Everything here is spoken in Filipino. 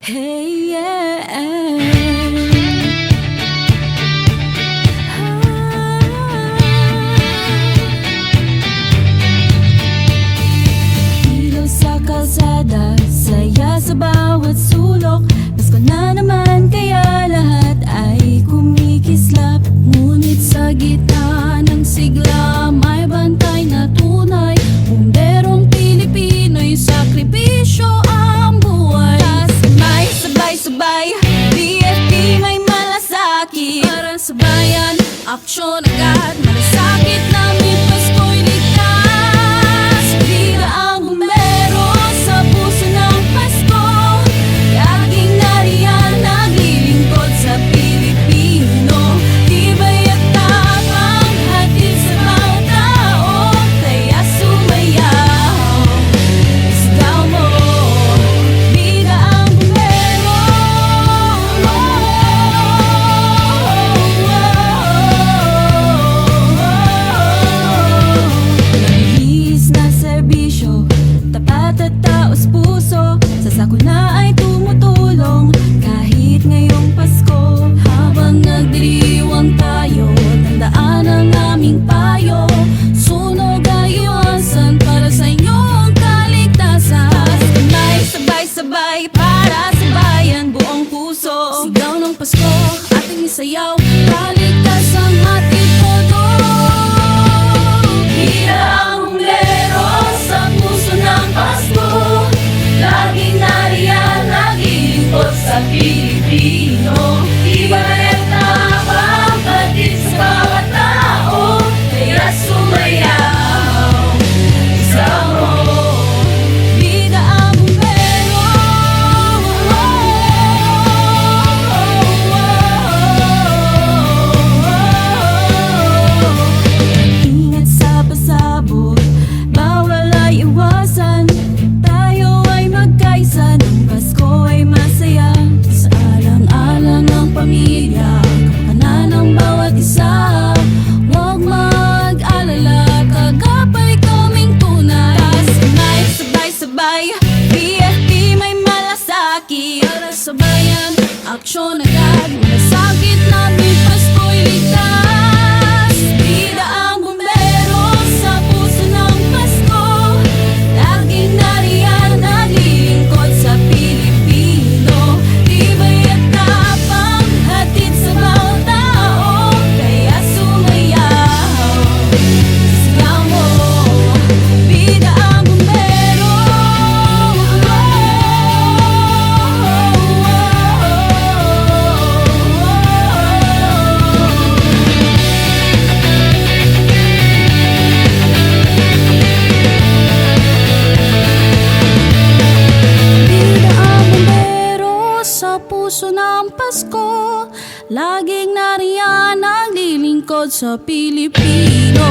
Hey, yeah. Ilaw sa kalsada, saya sa bawat sulok. Pasko na naman kaya lahat ay kumikislap. Ngunit sa gitna ng sigla, may bantay na tunay. Bumberong Pilipino'y sakripisyo ang buhay. May sabay-sabay, BFP may malasakit. Para sa bayan, aksyon agad. Malasakit namin Pasko'y ligtas. Bida ang bumbero sa puso ng Pasko. Laging nariyan, naglilingkod sa Pilipino. Tibay at tapang, hatid sa bawat tao. Kaya sumayaw, sigaw mo. Bida ang bumbero. Nalihis na serbisyo, tapat at taos puso. Sa sakuna ay tumutulong kahit ngayong Pasko. Habang nagdiriwang tayo, tandaan ang aming payo. Sunog ay iwasan para sa inyong kaligtasan. May sabay-sabay para sa bayan, buong puso. Sigaw ng Pasko, ating isayaw, kaligtas ang ating todo. Bida ang bumbero sa puso ng Pasko. Laging nariyan, naglilingkod sa Pilipino. Tibay at tapang, hatid sa bawat tao. Kaya sumayaw, isaw mo. Bida ang bumbero. Ingat sa pasabog, bawal ay iwasan. Tayo ay magkaisa, ng Pasko ay masaya. Sa alang-alang ng pamilya, kapakanan ng bawat isa. Huwag mag-alala, kagapay kaming tunay. May sabay-sabay, BFP may malasakit. Para sa bayan, aksyon agad. Malasakit namin Pasko'y ligtas. Bida ang bumbero sa puso ng Pasko. Laging nariyan, naglilingkod sa Pilipino. Tibay at tapang, hatid sa bawat tao. Kaya sumayaw, sigaw mo. Bida ang bumbero. Bida ang bumbero sa puso ng Pasko. Laging nariyan, naglilingkod sa Pilipino.